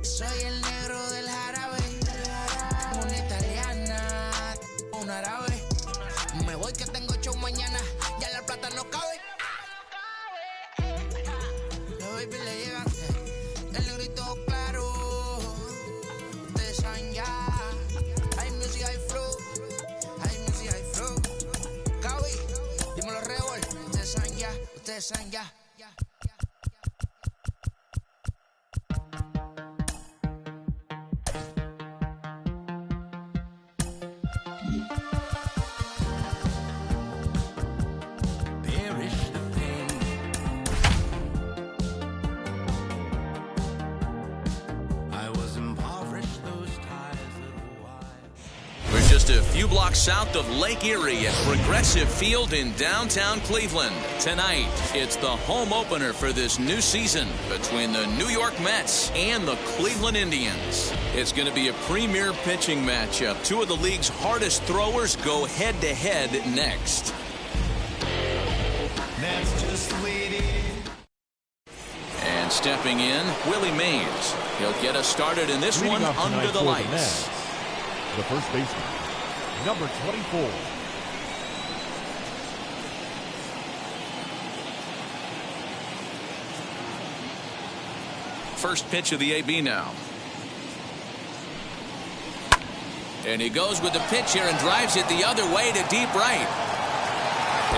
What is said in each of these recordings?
Soy el negro del jarabe, una italiana, un árabe. Me voy que tengo show mañana, ya la plata no cabe. Los baby le llegan, el negrito claro. Ustedes saben ya, hay music, hay flow, hay music, hay flow. Cabi, dímelo Rebol, ustedes saben ya, ustedes saben ya. Just a few blocks south of Lake Erie at Progressive Field in downtown Cleveland. Tonight, it's the home opener for this new season between the New York Mets and the Cleveland Indians. It's going to be a premier pitching matchup. Two of the league's hardest throwers go head-to-head next. That's just waiting. And stepping in, Willie Mays. He'll get us started in this one under the lights. The first baseman, number 24. First pitch of the AB now. And he goes with the pitch here and drives it the other way to deep right.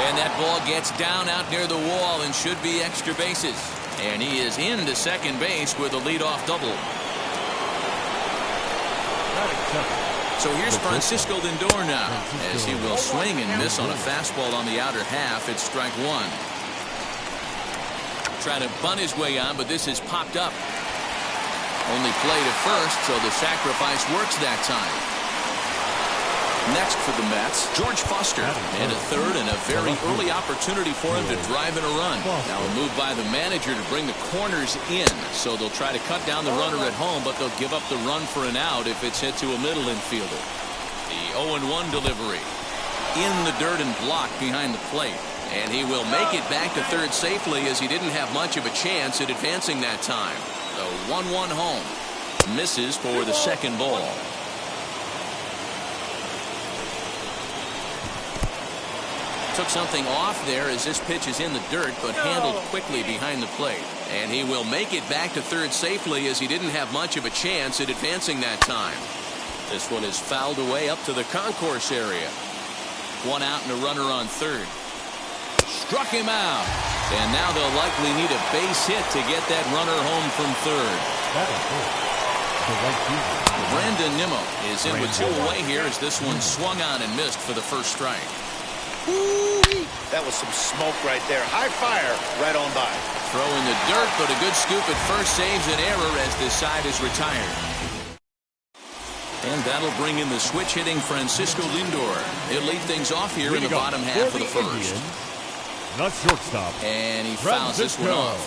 And that ball gets down out near the wall and should be extra bases. And he is into second base with a leadoff double. So here's Francisco Lindor now, as he will swing and miss on a fastball on the outer half. It's strike one. Trying to bunt his way on, but this has popped up. Only play to first, so the sacrifice works that time. Next for the Mets, George Foster. And a third and a very early opportunity for him to drive in a run. Now a move by the manager to bring the corners in. So they'll try to cut down the runner at home, but they'll give up the run for an out if it's hit to a middle infielder. The 0-1 delivery. In the dirt and blocked behind the plate. And he will make it back to third safely, as he didn't have much of a chance at advancing that time. The 1-1 home. Misses for the second ball. Took something off there as this pitch is in the dirt, but handled quickly behind the plate. And he will make it back to third safely, as he didn't have much of a chance at advancing that time. This one is fouled away up to the concourse area. One out and a runner on third. Struck him out. And now they'll likely need a base hit to get that runner home from third. Brandon Nimmo is in with two away here, as this one swung on and missed for the first strike. That was some smoke right there. High fire right on by. Throw in the dirt, but a good scoop at first saves an error as this side is retired. And that'll bring in the switch-hitting Francisco Lindor. He'll lead things off here in the bottom half of the first. Not shortstop. And he fouls this one off.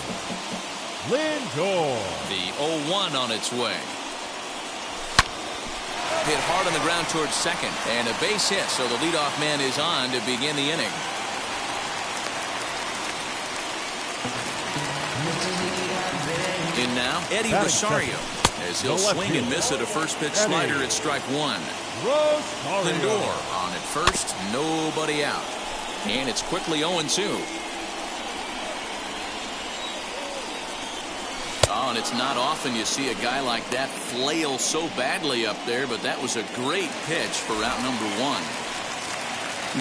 Lindor. The 0-1 on its way. Hit hard on the ground towards second, and a base hit, so the leadoff man is on to begin the inning. In now, Eddie Rosario, as he'll swing and miss at a first pitch slider at strike one. Lindor on at first, nobody out. And it's quickly 0-2. Oh, and it's not often you see a guy like that flail so badly up there, but that was a great pitch for out number one.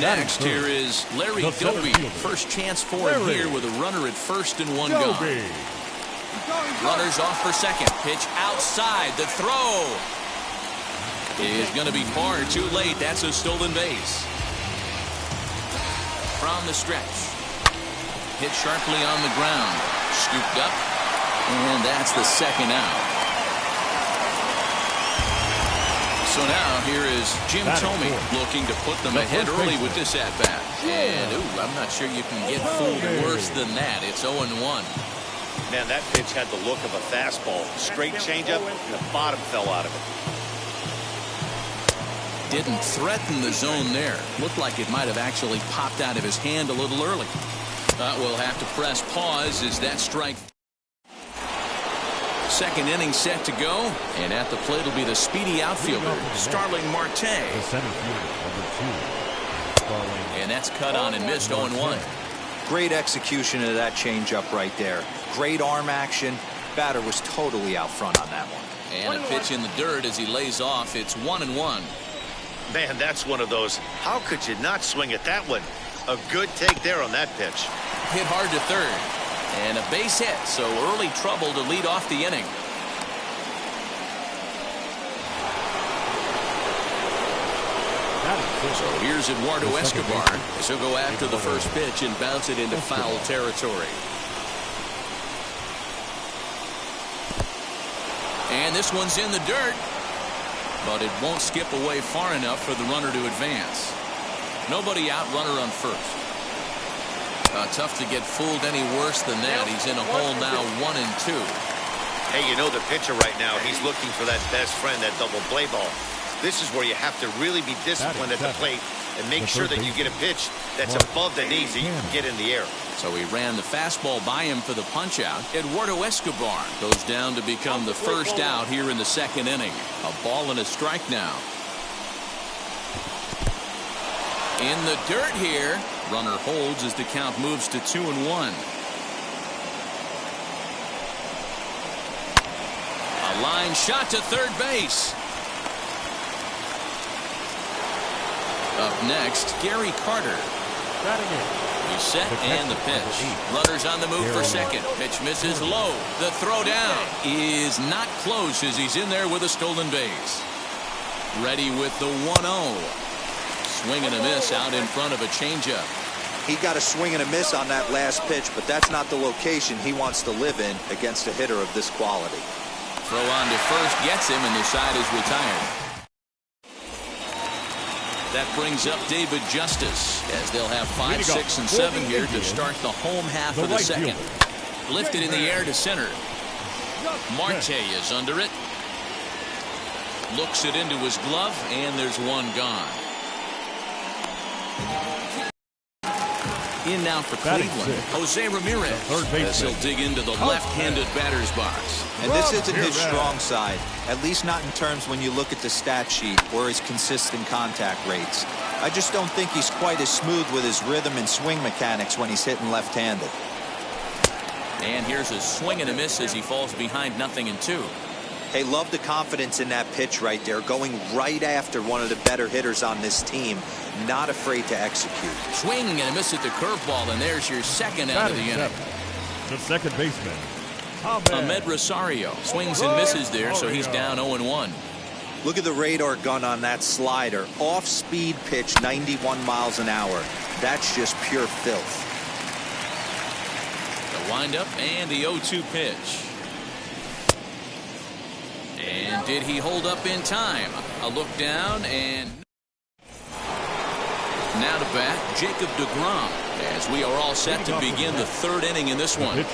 Next, here is Larry Doby. First chance for him here with a runner at first and one gone. Runners off for second. Pitch outside. The throw is going to be far too late. That's a stolen base. From the stretch. Hit sharply on the ground. Scooped up. And that's the second out. So now here is Jim Thome looking to put them ahead early with this at-bat. And, ooh, I'm not sure you can get fooled worse than that. It's 0-1. Man, that pitch had the look of a fastball. Straight changeup, and the bottom fell out of it. Didn't threaten the zone there. Looked like it might have actually popped out of his hand a little early. We'll have to press pause as that strike. second inning set to go. And at the plate will be the speedy outfielder, Starling Marte. The center fielder, number 2, Starling. And that's cut on and missed 0-1. Great execution of that changeup right there. Great arm action. Batter was totally out front on that one. And a pitch in the dirt as he lays off. It's 1-1. Man, that's one of those. How could you not swing at that one? A good take there on that pitch. Hit hard to third. And a base hit, so early trouble to lead off the inning. So here's Eduardo Escobar as he'll go after the first pitch and bounce it into foul territory. And this one's in the dirt, but it won't skip away far enough for the runner to advance. Nobody out, runner on first. Tough to get fooled any worse than that. He's in a hole now, 1-2. Hey, you know the pitcher right now, he's looking for that best friend, that double play ball. This is where you have to really be disciplined at the plate and make sure that you get a pitch that's above the knees that you can get in the air. So he ran the fastball by him for the punch out. Eduardo Escobar goes down to become the first out here in the second inning. A ball and a strike now. In the dirt here. Runner holds as the count moves to 2-1. A line shot to third base. Up next, Gary Carter. He's set and the pitch. Runners on the move for second. Pitch misses low. The throw down is not close as he's in there with a stolen base. Ready with the 1-0. Swing and a miss out in front of a changeup. He got a swing and a miss on that last pitch, but that's not the location he wants to live in against a hitter of this quality. Throw on to first gets him, and the side is retired. That brings up David Justice as they'll have 5, 6, and 7 here to start the home half of the second. Lifted in the air to center. Marte is under it. Looks it into his glove, and there's one gone. In now for Cleveland, Jose Ramirez, as he'll dig into the left-handed batter's box. And this isn't his strong side, at least not in terms when you look at the stat sheet or his consistent contact rates. I just don't think he's quite as smooth with his rhythm and swing mechanics when he's hitting left-handed. And here's a swing and a miss as he falls behind 0-2. Hey, love the confidence in that pitch right there, going right after one of the better hitters on this team, not afraid to execute. Swing and a miss at the curveball, and there's your second out of the inning. The second baseman, Ahmed Rosario swings and misses there, so he's down 0-1. Look at the radar gun on that slider. Off-speed pitch, 91 miles an hour. That's just pure filth. The windup and the 0-2 pitch. And did he hold up in time? A look down and now to bat, Jacob deGrom, as we are all set to begin the third inning in this one.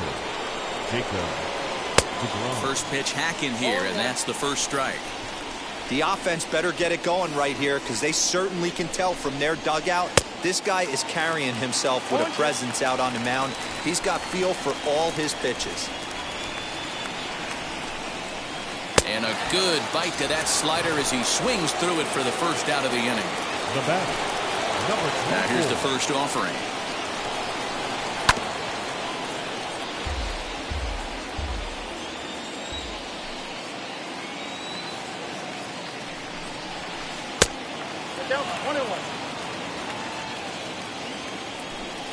First pitch hacking here, and that's the first strike. The offense better get it going right here, because they certainly can tell from their dugout this guy is carrying himself with a presence out on the mound. He's got feel for all his pitches. And a good bite to that slider as he swings through it for the first out of the inning. The batter, number 24. Now here's the first offering.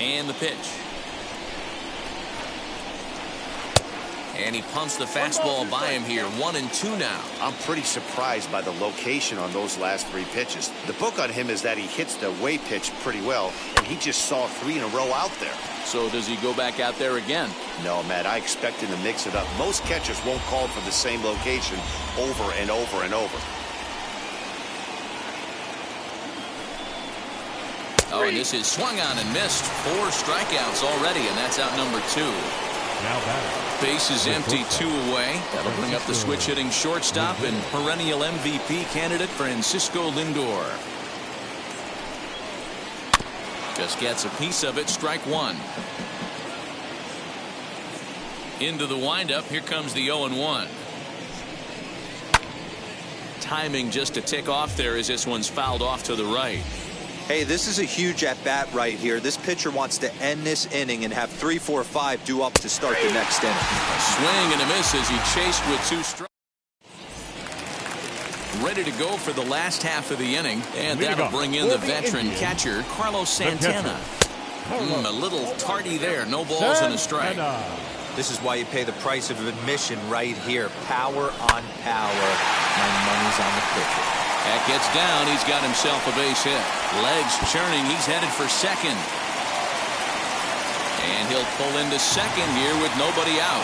And the pitch. And he pumps the fastball by him here. 1-2 now. I'm pretty surprised by the location on those last 3 pitches. The book on him is that he hits the way pitch pretty well, and he just saw 3 in a row out there. So does he go back out there again? No, Matt, I expect him to mix it up. Most catchers won't call for the same location over and over and over. Oh, and this is swung on and missed. 4 strikeouts already, and that's out number 2. Now batter. Base is empty, 2 away. That'll bring up the switch-hitting shortstop and perennial MVP candidate Francisco Lindor. Just gets a piece of it, strike 1. Into the windup, here comes the 0-1. timing just to tick off there as this one's fouled off to the right. Hey, this is a huge at-bat right here. This pitcher wants to end this inning and have 3, 4, 5 due up to start the next inning. A swing and a miss as he chased with 2 strikes. Ready to go for the last half of the inning, and that'll bring in the veteran catcher, Carlos Santana. A little tardy there. No balls and a strike. This is why you pay the price of admission right here. Power on power. My money's on the pitcher. That gets down. He's got himself a base hit. Legs churning. He's headed for second. And he'll pull into second here with nobody out.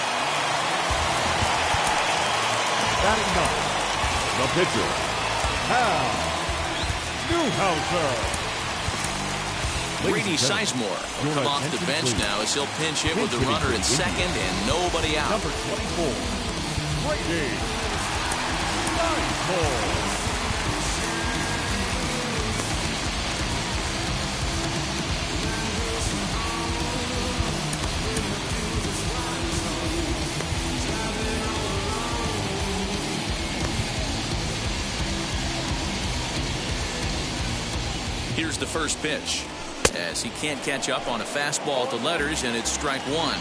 Batting ninth, the pitcher, Hal Newhouser. Brady Sizemore will come off the bench now as he'll pinch hit with the runner at second and nobody out. Number 24, Brady Sizemore. Here's the first pitch, as he can't catch up on a fastball at the letters, and it's strike 1.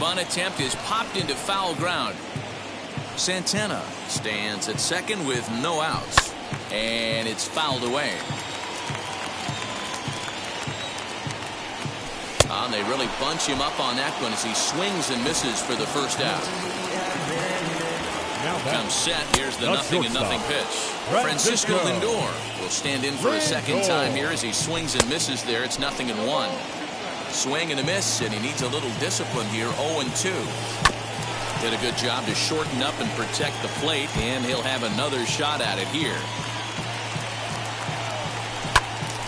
Bunt attempt is popped into foul ground. Santana stands at second with no outs, and it's fouled away. And they really bunch him up on that one as he swings and misses for the first out. Comes set. Here's the 0-0 pitch. Francisco Lindor will stand in for a second time here as he swings and misses there. It's 0-1. Swing and a miss, and he needs a little discipline here. 0-2. Did a good job to shorten up and protect the plate, and he'll have another shot at it here.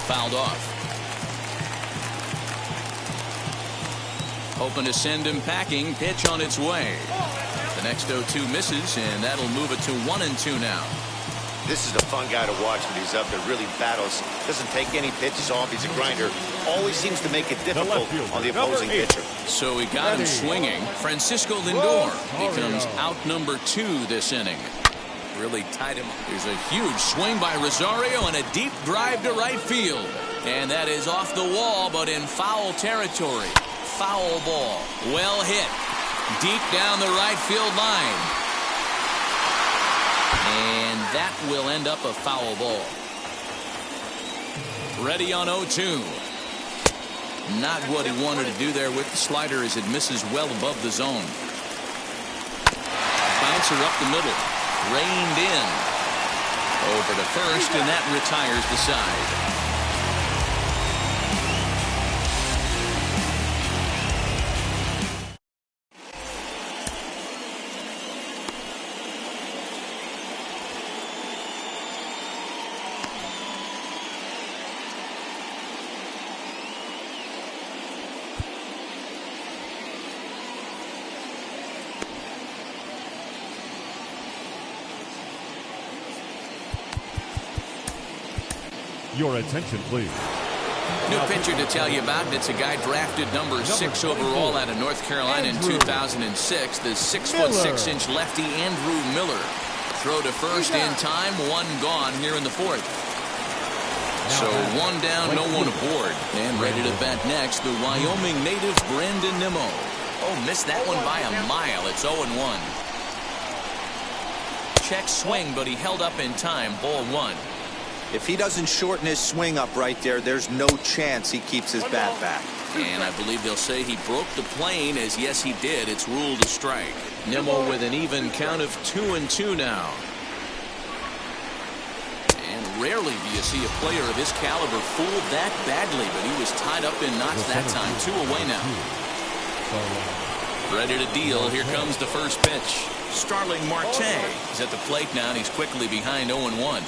Fouled off. Hoping to send him packing. Pitch on its way. The next 0-2 misses, and that'll move it to 1-2 now. This is a fun guy to watch when he's up there. Really battles. Doesn't take any pitches off. He's a grinder. Always seems to make it difficult on the opposing pitcher. So he got him swinging. Francisco Lindor becomes out number 2 this inning. Really tied him up. There's a huge swing by Rosario and a deep drive to right field. And that is off the wall, but in foul territory. Foul ball. Well hit. Deep down the right field line. And that will end up a foul ball. Ready on 0-2. Not what he wanted to do there with the slider as it misses well above the zone. Bouncer up the middle. Reined in. Over to first, and that retires the side. Your attention, please. New pitcher to tell you about. It's a guy drafted number 6 overall out of North Carolina in 2006. The 6'6" lefty Andrew Miller. Throw to first in time. 1 gone here in the 4th. So 1 down, no one aboard. And ready to bat next, the Wyoming native Brandon Nimmo. Oh, missed that one by a mile. It's 0-1. Check swing, but he held up in time. Ball 1. If he doesn't shorten his swing up right there, there's no chance he keeps his bat back. And I believe they'll say he broke the plane, as yes he did. It's ruled a strike. Nimmo with an even count of 2-2 now. And rarely do you see a player of his caliber fooled that badly, but he was tied up in knots that time. 2 away now. Ready to deal. Here comes the first pitch. Starling Marte is at the plate now, and he's quickly behind 0-1.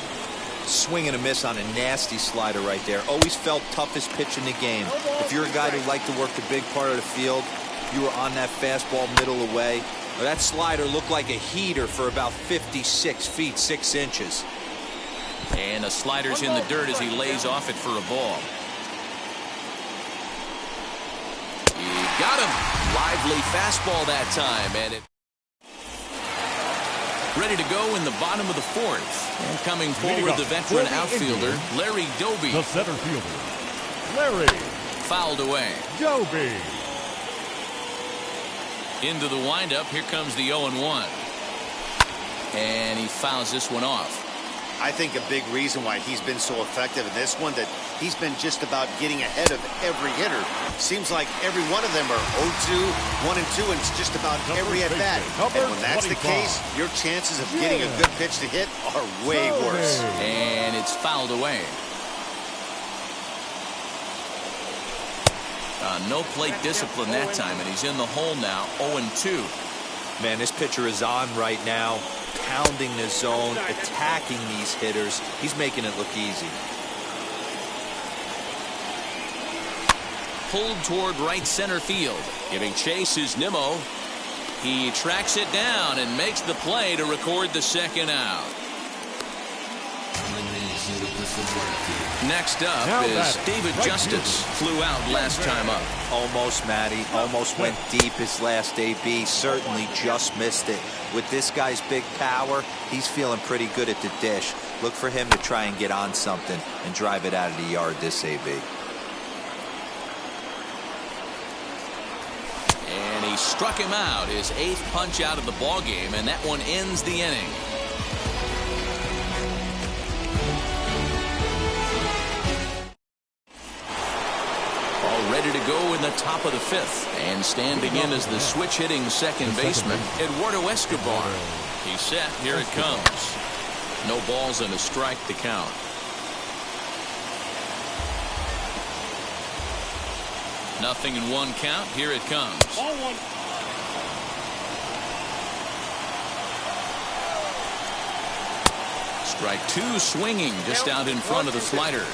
Swing and a miss on a nasty slider right there. Always felt toughest pitch in the game. If you're a guy who liked to work the big part of the field, you were on that fastball middle away. Well, that slider looked like a heater for about 56 feet 6 inches. And the slider's in the dirt as he lays off it for a ball. He got him. Lively fastball that time, and it Ready to go in the bottom of the fourth. And coming forward, the veteran outfielder, Larry Doby. The center fielder, Larry. Fouled away. Doby. Into the windup. Here comes the 0-1. And he fouls this one off. I think a big reason why he's been so effective in this one, that he's been just about getting ahead of every hitter. Seems like every one of them are 0-2, 1-2, and it's just about every at-bat. And when that's the case, your chances of getting a good pitch to hit are way worse. And it's fouled away. No plate discipline that time, and he's in the hole now, 0-2. Man, this pitcher is on right now, pounding the zone, attacking these hitters. He's making it look easy. Pulled toward right center field. Giving chase is Nimmo. He tracks it down and makes the play to record the second out. Next up is David Justice. Flew out last time up. Almost, Matty. Almost went deep his last AB. Certainly just missed it. With this guy's big power, he's feeling pretty good at the dish. Look for him to try and get on something and drive it out of the yard this AB. And he struck him out. His 8th punch out of the ballgame, and that one ends the inning. Ready to go in the top of the 5th. And standing in as the switch-hitting second baseman, Eduardo Escobar. He's set. Here it comes. No balls and a strike to count. Nothing in 1 count. Here it comes. Ball 1. Strike 2 swinging just out in front of the slider.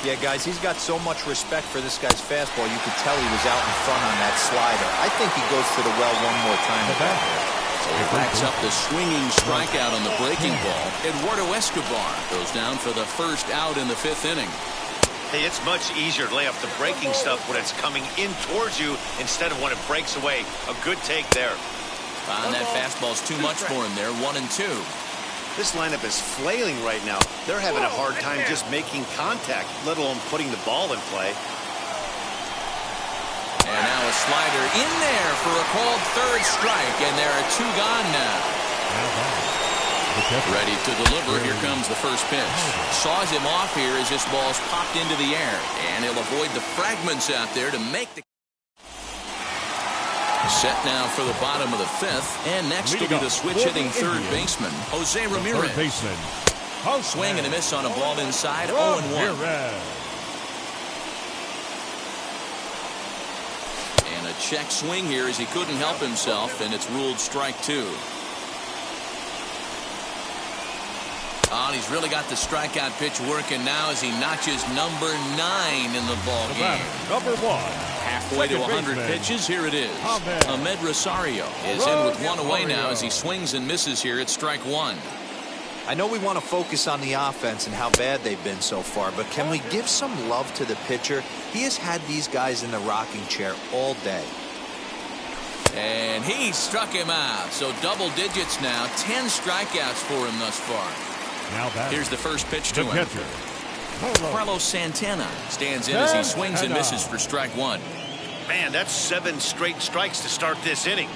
Yeah, guys, he's got so much respect for this guy's fastball. You could tell he was out in front on that slider. I think he goes to the well one more time. So he backs up the swinging strikeout on the breaking ball. Eduardo Escobar goes down for the first out in the 5th inning. Hey, it's much easier to lay off the breaking stuff when it's coming in towards you instead of when it breaks away. A good take there. And that fastball's too much for him there. 1-2. This lineup is flailing right now. They're having a hard time just making contact, let alone putting the ball in play. And now a slider in there for a called 3rd strike, and there are 2 gone now. Ready to deliver. Here comes the first pitch. Saws him off here as this ball's popped into the air, and he'll avoid the fragments out there to make the... Set now for the bottom of the 5th, and next will be the switch-hitting 3rd baseman, Jose Ramirez. Swing and a miss on a ball inside, 0-1. And a check swing here as he couldn't help himself, and it's ruled strike 2. Oh, and he's really got the strikeout pitch working now as he notches number 9 in the ball game. Number 1. Halfway to 100 pitches, here it is. Ahmed Rosario is in with 1 away now as he swings and misses here at strike 1. I know we want to focus on the offense and how bad they've been so far, but can we give some love to the pitcher? He has had these guys in the rocking chair all day. And he struck him out. So double digits now. 10 strikeouts for him thus far. Here's the first pitch to him. Carlos Santana stands in as he swings and misses for strike 1. Man, that's 7 straight strikes to start this inning.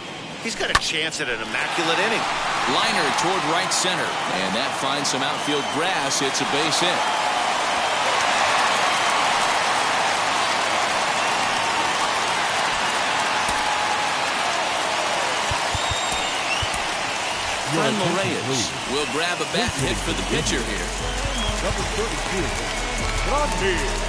He's got a chance at an immaculate inning. Liner toward right center, and that finds some outfield grass. It's a base hit. Franmil Reyes will grab a bat hit for the pitcher here. Number 32, Franmil Reyes.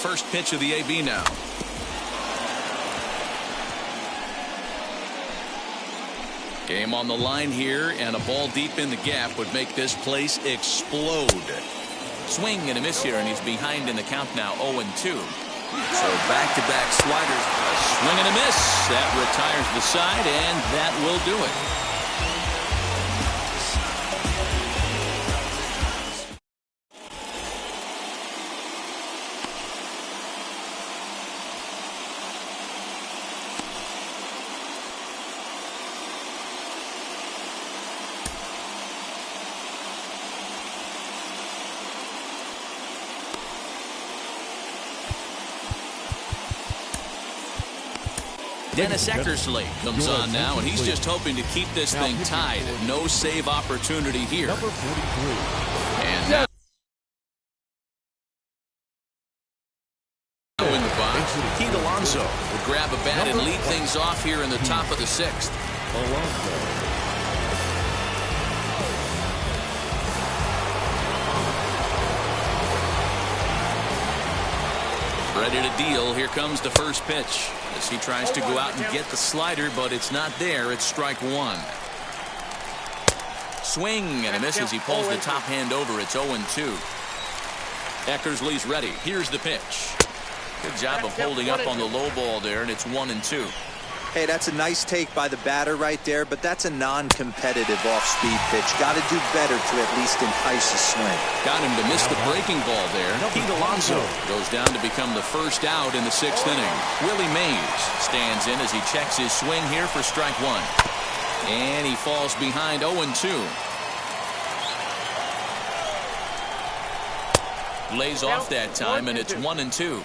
First pitch of the AB now. Game on the line here, and a ball deep in the gap would make this place explode. Swing and a miss here, and he's behind in the count now, 0-2. So back-to-back sliders, a swing and a miss. That retires the side, and that will do it. Dennis Eckersley comes on now, and he's just hoping to keep this thing tied. No save opportunity here. Number 43. And now in the box, Pete Alonso will grab a bat and lead things off here in the top of the 6th. Alonso. Ready to deal. Here comes the first pitch as he tries to go out and get the slider, but it's not there. It's strike 1. Swing and a miss as he pulls the top hand over. It's 0-2. Eckersley's ready. Here's the pitch. Good job of holding up on the low ball there, and it's 1-2. Hey, that's a nice take by the batter right there, but that's a non-competitive off-speed pitch. Got to do better to at least entice a swing. Got him to miss the breaking ball there. Pete Alonso goes down to become the first out in the 6th inning. Willie Mays stands in as he checks his swing here for strike 1. And he falls behind 0-2. Lays off that time, and it's 1-2.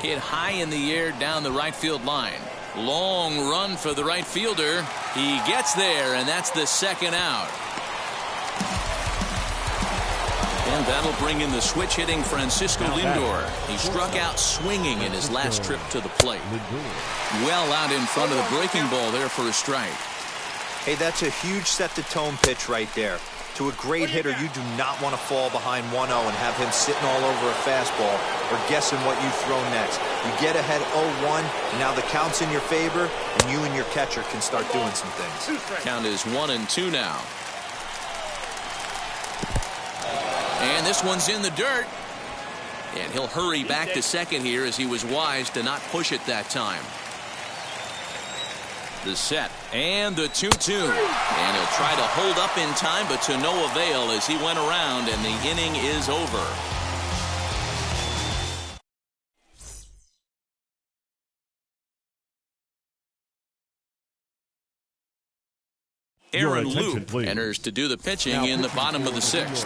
Hit high in the air down the right field line. Long run for the right fielder. He gets there, and that's the second out. And that'll bring in the switch hitting Francisco Lindor. He struck out swinging in his last trip to the plate. Well out in front of the breaking ball there for a strike. Hey, that's a huge set-the-tone pitch right there. To a great hitter, you do not want to fall behind 1-0 and have him sitting all over a fastball or guessing what you throw next. You get ahead 0-1, and now the count's in your favor, and you and your catcher can start doing some things. Count is 1-2 now. And this one's in the dirt. And he'll hurry back to second here as he was wise to not push it that time. The set and the 2-2, and he'll try to hold up in time, but to no avail as he went around, and the inning is over. Aaron Loup enters to do the pitching in the bottom of the 6th.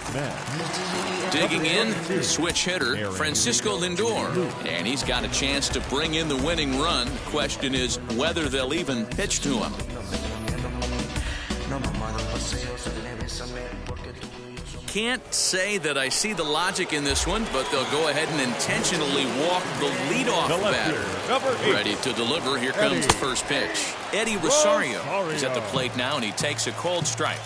Digging in, switch hitter Francisco Lindor, and he's got a chance to bring in the winning run. The question is whether they'll even pitch to him. Can't say that I see the logic in this one, but they'll go ahead and intentionally walk the leadoff batter. Ready to deliver. Here comes the first pitch. Eddie Rosario is at the plate now, and he takes a cold strike.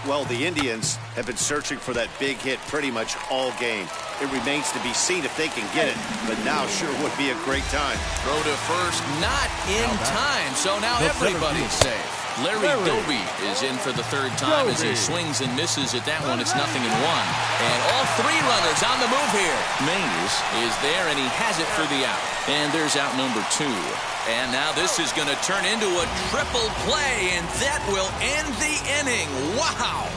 Well, the Indians have been searching for that big hit pretty much all game. It remains to be seen if they can get it, but now sure would be a great time. Throw to first, not in time, so now everybody's safe. Larry Doby is in for the 3rd time as he swings and misses at that one. It's 0-1. And all 3 runners on the move here. Mays is there, and he has it for the out. And there's out number 2. And now this is going to turn into a triple play, and that will end the inning. Wow!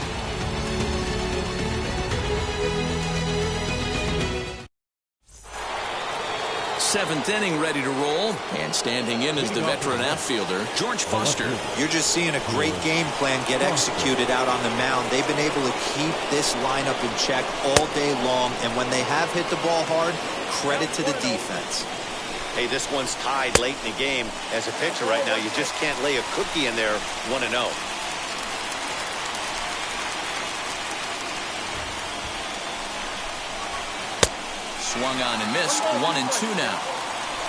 Seventh inning ready to roll, and standing in is the veteran outfielder George Foster. You're just seeing a great game plan get executed out on the mound. They've been able to keep this lineup in check all day long, and when they have hit the ball hard, credit to the defense. Hey, this one's tied late in the game. As a pitcher right now, you just can't lay a cookie in there 1-0. Swung on and missed. 1-2 now.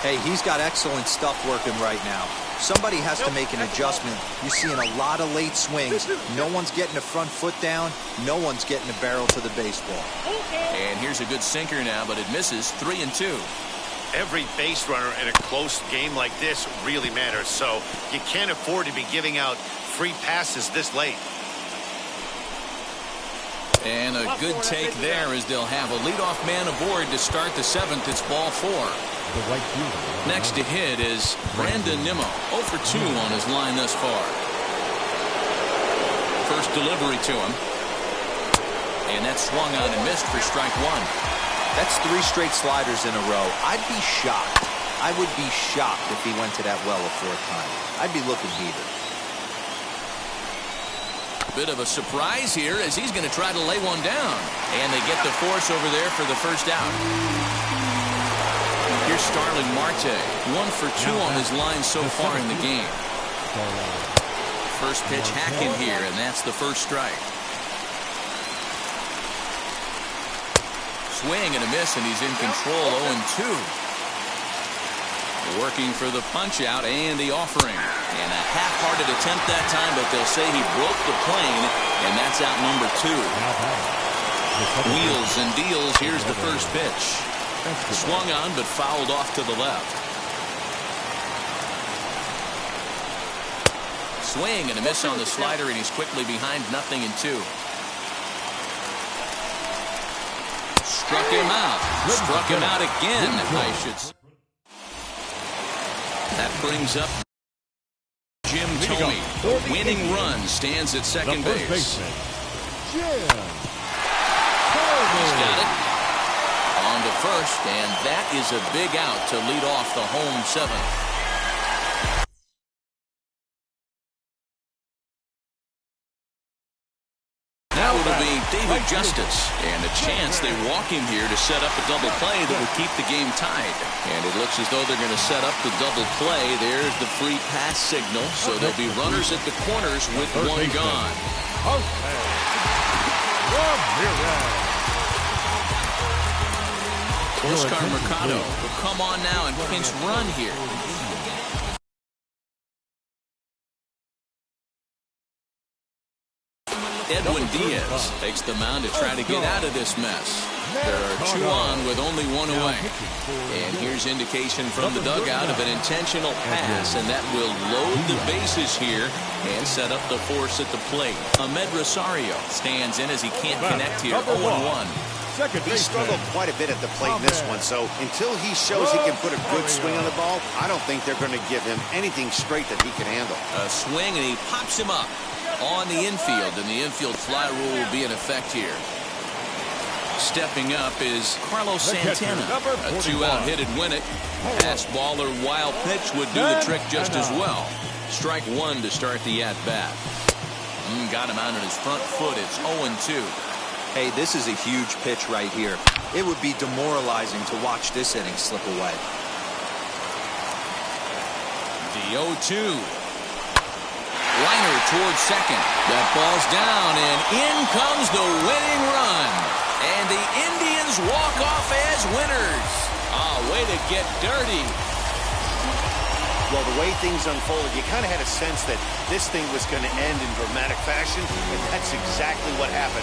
Hey, he's got excellent stuff working right now. Somebody has to make an adjustment. You're seeing a lot of late swings. No one's getting the front foot down. No one's getting the barrel to the baseball. And here's a good sinker now, but it misses. 3-2. Every base runner in a close game like this really matters, so you can't afford to be giving out free passes this late. And a good take there as they'll have a leadoff man aboard to start the 7th. It's ball 4. Next to hit is Brandon Nimmo. 0 for 2 on his line thus far. First delivery to him. And that swung on and missed for strike 1. That's 3 straight sliders in a row. I'd be shocked. I would be shocked if he went to that well a 4th time. I'd be looking heated. Bit of a surprise here as he's going to try to lay one down. And they get the force over there for the first out. here's Starling Marte. 1 for 2 on his line so far in the game. First pitch hacking here, and that's the first strike. Swing and a miss, and he's in control. 0-2. Working for the punch out and the offering. And a half-hearted attempt that time, but they'll say he broke the plane, and that's out number 2. Wheels and deals. Here's the first pitch. Swung on, but fouled off to the left. Swing and a miss on the slider, and he's quickly behind 0-2. Struck him out. Struck him out again, I should say. That brings up Jim Thome. The winning run stands at second base. He's got it. On to first, and that is a big out to lead off the home 7th. Now it'll be David Justice, and a chance they walk him here to set up a double play that would keep the game tied. And it looks as though they're going to set up the double play. There's the free pass signal, so there'll be runners at the corners with one gone. Oscar Mercado will come on now and pinch run here. Edwin Diaz takes the mound to try to get out of this mess. There are 2 on with only 1 away. And here's indication from the dugout of an intentional pass, and that will load the bases here and set up the force at the plate. Ahmed Rosario stands in as he can't connect here. 0-1. He struggled quite a bit at the plate in this one, so until he shows he can put a good swing on the ball, I don't think they're going to give him anything straight that he can handle. A swing, and he pops him up on the infield, and the infield fly rule will be in effect here. Stepping up is Carlos Santana. A 2-out hit and win it. Pass ball or wild pitch would do the trick just as well. Strike 1 to start the at-bat. Got him out on his front foot. It's 0-2. Hey, this is a huge pitch right here. It would be demoralizing to watch this inning slip away. The 0-2. Liner towards second. That ball's down, and in comes the winning run. And the Indians walk off as winners. Way to get dirty. Well, the way things unfolded, you kind of had a sense that this thing was going to end in dramatic fashion, and that's exactly what happened.